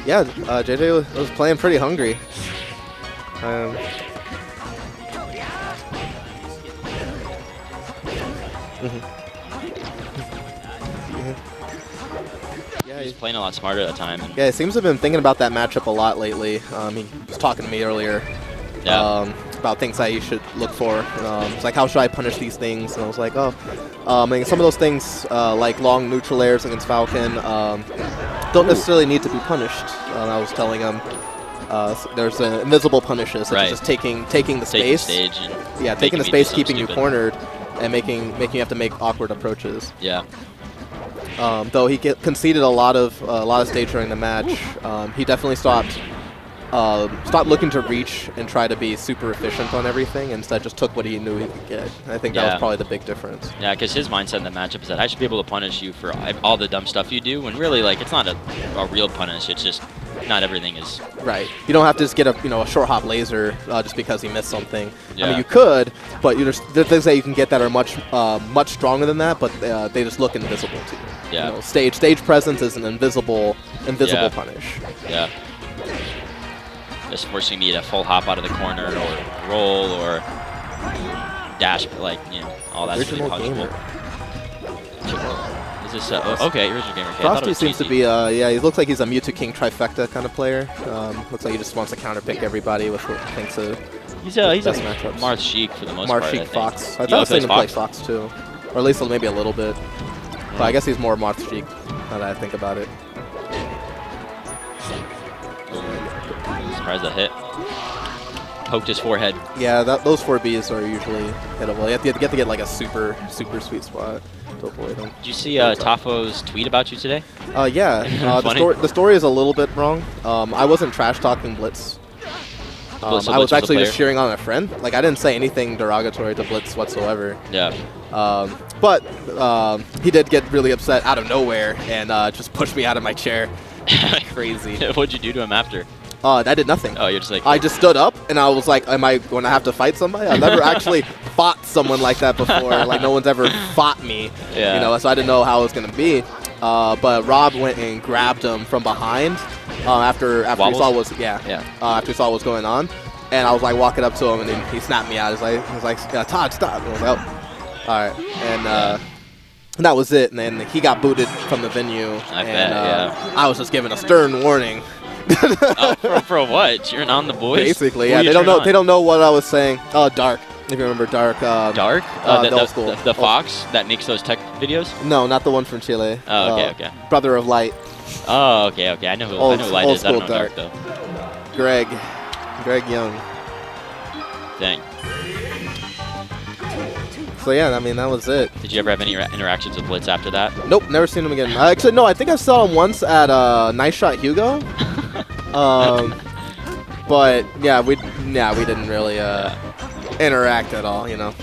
Yeah, JJ was playing pretty hungry. Yeah, He's playing a lot smarter at the time. Yeah, he seems to have been thinking about that matchup a lot lately. He was talking to me earlier about things that you should look for. It's like, how should I punish these things? And I was like, and some of those things, like long neutral airs against Falcon, don't necessarily need to be punished. I was telling him there's invisible punishes, such as just taking the space. Taking the space, keeping you cornered, and making you have to make awkward approaches. Yeah. Though he conceded a lot of stage during the match, he definitely stopped looking to reach and try to be super efficient on everything. Instead, just took what he knew he could get. I think that was probably the big difference. Yeah, because his mindset in the matchup is that I should be able to punish you for all the dumb stuff you do, when really, like, it's not a real punish. It's just not everything is right. You don't have to just get a short hop laser just because he missed something. Yeah. I mean, you could, but there are things that you can get that are much stronger than that, but they just look invisible to you. Yeah. You know, stage presence is an invisible punish. Yeah. Just forcing me to full hop out of the corner or roll or dash, like, all that's really punishable. Is this okay? Original gamer. Okay, Frosty seems to be he looks like he's a Mewtwo King trifecta kind of player. Looks like he just wants to counterpick everybody with what he thinks of he's a matchups. Marth Sheik for the most part. Marth Sheik Fox. I thought I I was him play Fox too, or at least maybe a little bit. But I guess he's more Marth Sheik now that I think about it. Surprise that hit. Poked his forehead. Yeah, those 4Bs are usually hittable. You have to get like a super sweet spot to avoid them. Did you see Tafo's tweet about you today? Yeah. The story is a little bit wrong. I wasn't trash talking Blitz. I was actually just cheering on a friend. Like, I didn't say anything derogatory to Blitz whatsoever. Yeah. But he did get really upset out of nowhere and just pushed me out of my chair. Crazy. What'd you do to him after? I did nothing. Oh, you're just like... I just stood up, and I was like, am I going to have to fight somebody? I've never actually fought someone like that before. Like, no one's ever fought me. Yeah. So I didn't know how it was going to be. But Rob went and grabbed him from behind after he saw what was after he saw what was going on. And I was like walking up to him, and then he snapped me out. He was like, Todd, stop. And I was like, oh. All right. And that was it. And then he got booted from the venue. I was just given a stern warning. For what? Cheering on the boys? Basically, yeah. They don't know what I was saying. Oh, Dark. If you remember Dark. Dark? The old school. The Fox that makes those tech videos? No, not the one from Chile. Oh, okay. Brother of Light. Oh, okay. I know who Light is. I don't know Dark though. Greg Young. Dang. So yeah, I mean, that was it. Did you ever have any interactions with Blitz after that? Nope, never seen him again. Actually, no, I think I saw him once at Nice Shot Hugo. But yeah, we didn't really interact at all, Yeah.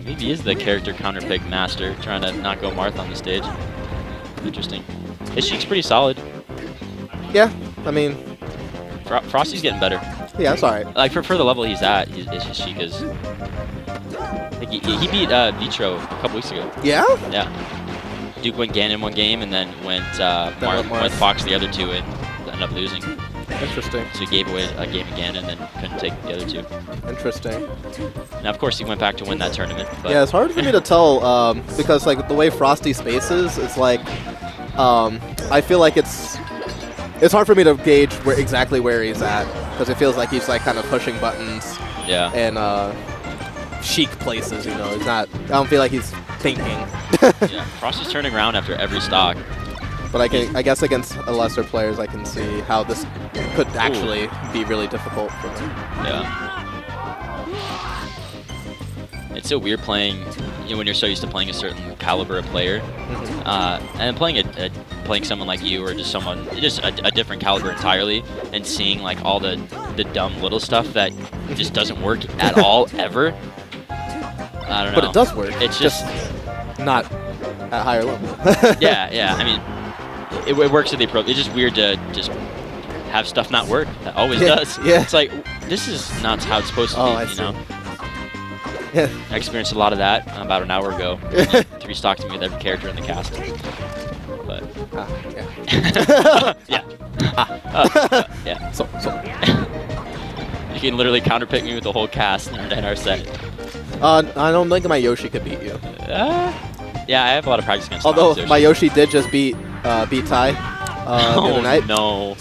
Maybe he is the character counterpick master, trying to not go Marth on the stage. Interesting. His Sheik's pretty solid. Yeah, I mean, Frosty's getting better. Yeah, that's alright. Like for the level he's at, his Sheik is. Like he beat Vitro a couple weeks ago. Yeah? Yeah. Duke went Ganon one game, and then went Fox the other two, and ended up losing. Interesting. So he gave away a game of Ganon, and then couldn't take the other two. Interesting. Now, of course, he went back to win that tournament. But yeah, it's hard for me to tell because like the way Frosty spaces, it's like I feel like it's hard for me to gauge exactly where he's at because it feels like he's like kind of pushing buttons. Yeah. And chic places, He's not. I don't feel like he's thinking. Yeah, Frosty's turning around after every stock. But I guess against lesser players, I can see how this could actually be really difficult for them. Yeah. It's so weird playing, when you're so used to playing a certain caliber of player, and playing someone like you or just a different caliber entirely, and seeing like all the dumb little stuff that just doesn't work at all ever. I don't know. But it does work. It's just not at higher level. yeah. I mean, it works at the approach. It's just weird to just have stuff not work. That always does. Yeah. It's like, this is not how it's supposed to be, I see. Yeah. I experienced a lot of that about an hour ago. 3-stocked me with every character in the cast. But yeah. yeah. Yeah. So. You can literally counterpick me with the whole cast in our set. I don't think my Yoshi could beat you. Yeah, I have a lot of practice against Although Yoshi. my Yoshi did just beat Ty the other night. No.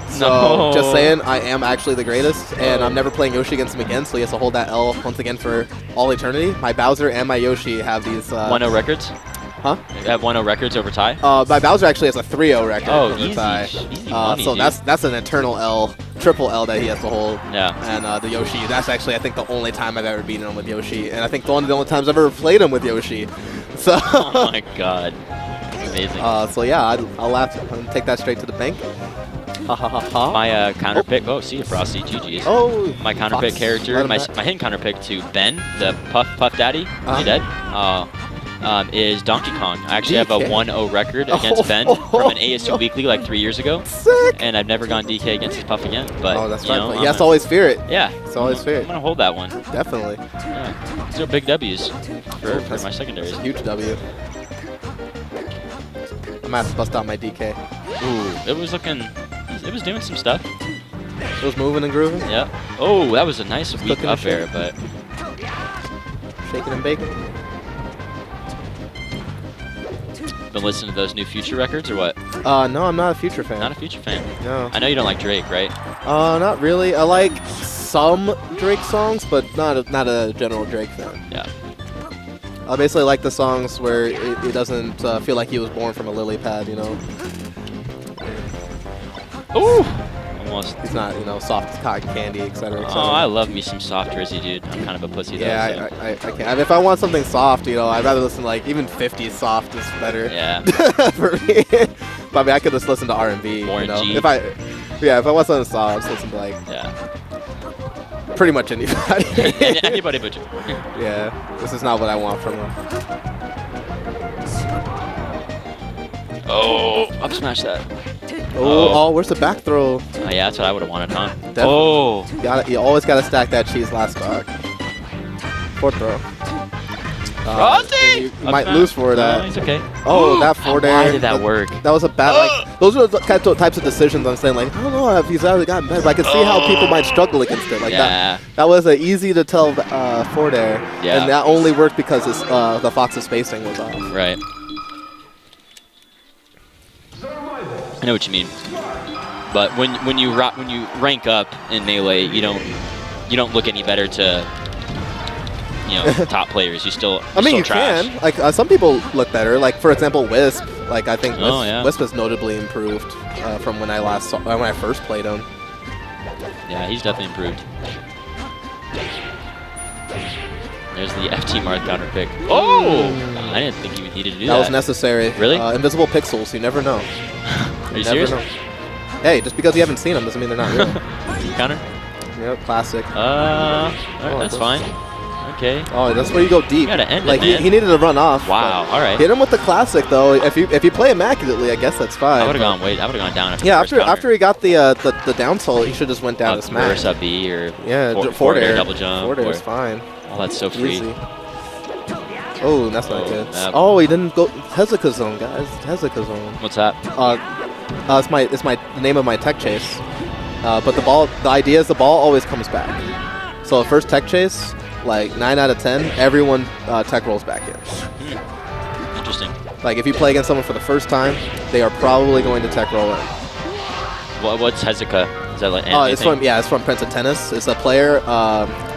So just saying, I am actually the greatest, and I'm never playing Yoshi against him again. So he has to hold that L once again for all eternity. My Bowser and my Yoshi have these 1-0 records. Huh? You have 1-0 records over Ty? My Bowser actually has a 3-0 record over easy. Ty. Easy money, so dude. that's an eternal L, triple L that he has to hold. Yeah. And the Yoshi, that's actually I think the only time I've ever beaten him with Yoshi, and I think one of the only times I've ever played him with Yoshi. So. Oh my god, that's amazing. So yeah, I'll have to take that straight to the bank. Ha ha ha ha. My counter pick. Oh, see you, Frosty. GG's. Oh. My counter pick character. My hidden counter pick to Ben, the Puff Daddy. He dead. Is Donkey Kong. I actually have a 1-0 record against Ben from an ASU Weekly like 3 years ago. Sick. And I've never gone DK against his Puff again. But that's you right. know, You have to always fear it. Yeah. It's always fear I'm it. gonna hold that one. Definitely. Yeah. 0 big W's for my secondaries. Huge W. I'm gonna have to bust out my DK. Ooh, it was looking. It was doing some stuff. It was moving and grooving. Yeah. Oh, that was a nice weak up air, but shaking and baking. Been listening to those new Future records or what? No, I'm not a Future fan. Not a Future fan. No. I know you don't like Drake, right? Not really. I like some Drake songs, but not a general Drake fan. Yeah. I basically like the songs where it doesn't feel like he was born from a lily pad, you know. Ooh! Almost. He's not, you know, soft as cotton candy, etc. Oh, I love me some soft Jersey, dude. I'm kind of a pussy though. Yeah, so. I can't. If I want something soft, you know, I'd rather listen to like even 50s soft is better. Yeah. For me. But I mean, I could just listen to R&B. Warren you know? G. If I want something soft, I'll just listen to like pretty much anybody. Anybody but you. Yeah, this is not what I want from them. Oh, up smash that. Oh, where's the back throw? Oh, yeah, that's what I would have wanted, huh? Definitely. Oh. You always gotta stack that cheese last stock. Fourth throw. Frosty! You might lose for that. No, it's okay. Oh, that forward air. Why did that work? That was a bad. Like, those are the types of decisions I'm saying. Like, I don't know if he's either gotten better, but I can see how people might struggle against it. Like that. That was an easy to tell forward air, and that only worked because the Fox's spacing was off. Right. I know what you mean. But when you rank up in Melee, you don't look any better to top players. You still trash. Can. Like some people look better. Like for example, Wisp. Like I think Wisp has notably improved from when I first played him. Yeah, he's definitely improved. There's the FT Marth counter pick. Oh! I didn't think you needed to do that. That was necessary. Really? Invisible pixels. You never know. Are you serious? Know. Hey, just because you haven't seen them doesn't mean they're not real. Counter? Yep, classic. Alright, that's fine. Okay. Oh, that's where you go deep. You gotta end like it, man. He needed to run off. Wow. All right. Hit him with the classic though. If you play immaculately, I guess that's fine. I would have gone. Wait, I would have gone down. After he got the down tilt, he should just went down to smash. Reverse up B or forward air, double jump. Forward air is fine. Oh, that's so free. Easy. Oh, that's not good. Yep. Oh, he didn't go Tezuka zone, guys. Tezuka zone. What's that? It's the name of my tech chase. But the idea is the ball always comes back. So first tech chase, like 9 out of 10, everyone tech rolls back in. Interesting. Like if you play against someone for the first time, they are probably going to tech roll in. What's Tezuka? Is that like it's from Prince of Tennis. It's a player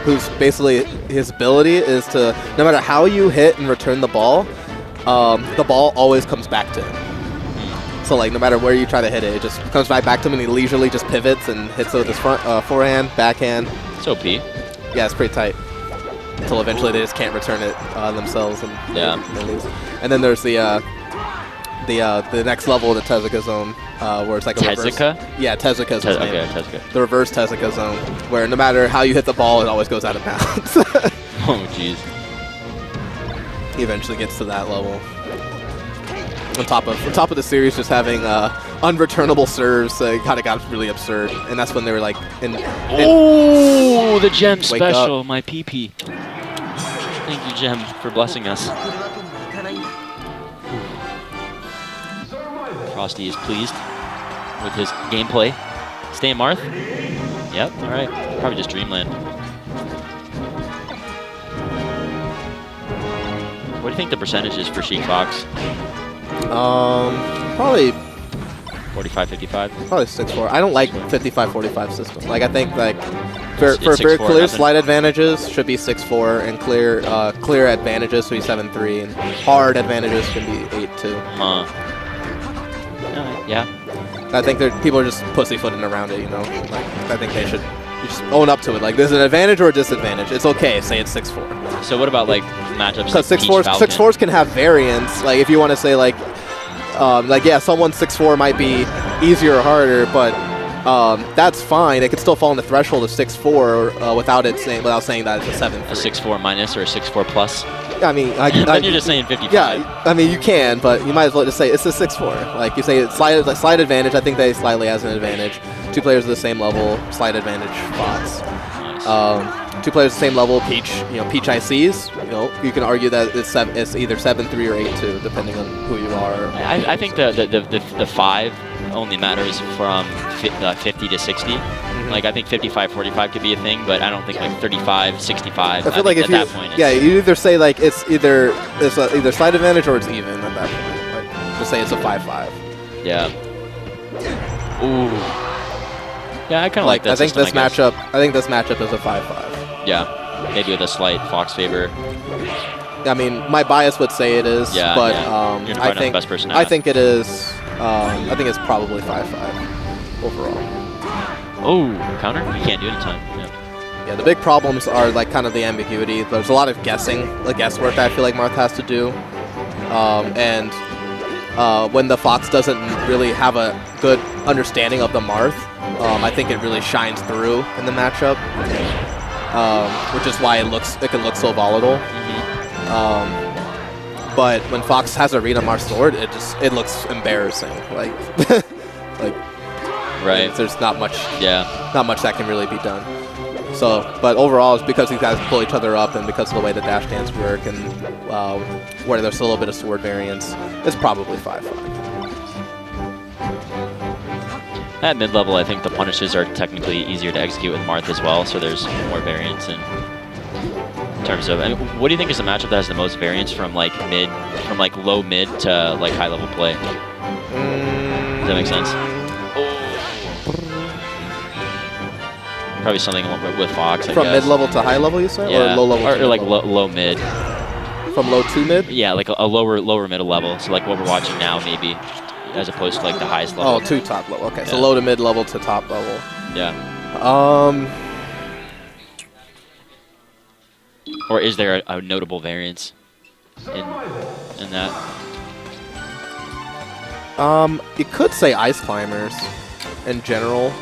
who's basically his ability is to no matter how you hit and return the ball always comes back to him. So like no matter where you try to hit it, it just comes right back to him and he leisurely just pivots and hits it with his forehand, backhand. It's OP. Yeah, it's pretty tight. Until eventually they just can't return it themselves and they lose. And then there's the next level of the Tezuka zone, where it's like a reverse. Tezuka? Yeah, Tezuka's his name. Okay, Tezuka. The reverse Tezuka zone, where no matter how you hit the ball, it always goes out of bounds. Oh, jeez. He eventually gets to that level. On top of the series, just having unreturnable serves, kind of got really absurd, and that's when they were like, oh, the gem special, my PP. Thank you, Gem, for blessing us. Frosty is pleased with his gameplay. Stay in Marth? Yep, alright. Probably just Dreamland. What do you think the percentage is for Sheik Fox? Probably 45-55? Probably 6-4. I don't like 55-45 system. Like, I think, like, for It's very 6-4, clear nothing. slide advantages should be 6-4, and clear advantages should be 7-3, and hard advantages should be 8-2. Huh. Yeah. I think people are just pussyfooting around it, you know? Like, I think they should just own up to it. Like, there's an advantage or a disadvantage. It's okay, say it's 6-4. So what about, like, matchups like Because 6-4s can have variance. Like, if you want to say, like, yeah, someone 6-4 might be easier or harder, but that's fine. It could still fall in the threshold of 6-4 without saying that it's a 7-3. A 6-4 minus or a 6-4 plus? I mean, Then you're just saying 55. Yeah, I mean, you can, but you might as well just say it's a 6-4. Like, you say it's slide advantage. I think they slightly has an advantage. 2 players at the same level, slide advantage, Fox. Nice. 2 players at the same level, Peach. Peach ICs. You can argue that it's either 7-3 or 8-2, depending on who you are. I think the 5 only matters from 50 to 60. Like, I think 55-45 could be a thing, but I don't think like 35-65. I feel like at that point, you either say like it's either slide advantage or it's even at that point. Like, just say it's a 5-5. Yeah. Ooh. Yeah, I kind of like that. I think system, this guess. matchup. I think this matchup is a 5-5. Yeah, maybe with a slight Fox favor. I mean, my bias would say it is, Yeah, but yeah. You're probably not the best person to I ask. think it is. I think it's probably 5-5 overall. Oh, counter? We can't do it in time. Yeah. Yeah, the big problems are like kind of the ambiguity. There's a lot of guesswork that I feel like Marth has to do, and when the Fox doesn't really have a good understanding of the Marth, I think it really shines through in the matchup, which is why it can look so volatile. But when Fox has a read on Marth's sword, it looks embarrassing. Like, Right. there's not much that can really be done. So, but overall, it's because these guys pull each other up, and because of the way the dash dance work, and where there's a little bit of sword variance, it's probably 5-5. At mid-level, I think the punishes are technically easier to execute with Marth as well, so there's more variance in terms of. I mean, what do you think is the matchup that has the most variance from like low mid to like high level play? Does that make sense? Probably something with Fox. I From guess. mid-level to high level, you say, Yeah. or low level? Or like low mid. From low to mid? Yeah, like a lower middle level. So like what we're watching now, maybe, as opposed to like the highest level. Oh, to top level. Okay, so Yeah. low to mid level to top level. Yeah. Or is there a notable variance in that? You could say ice climbers in general,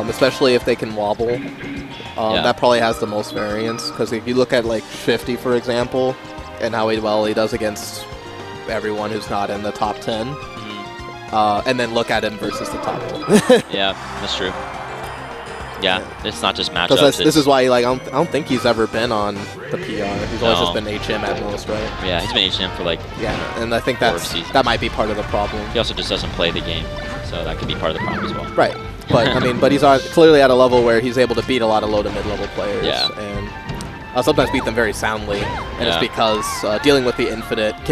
especially if they can wobble. That probably has the most variance, because if you look at like 50, for example, and how well he does against everyone who's not in the top 10, and then look at him versus the top 10. Yeah, that's true. Yeah, it's not just matchups. Because this is why, like, I don't think he's ever been on the PR. He's always No. just been HM at most, right? Yeah, he's been HM for like. Yeah, and I think seasons. that might be part of the problem. He also just doesn't play the game, so that could be part of the problem as well. Right, but I mean, but he's clearly at a level where he's able to beat a lot of low to mid level players, Yeah. and sometimes beat them very soundly, and it's Yeah. because dealing with the infinite can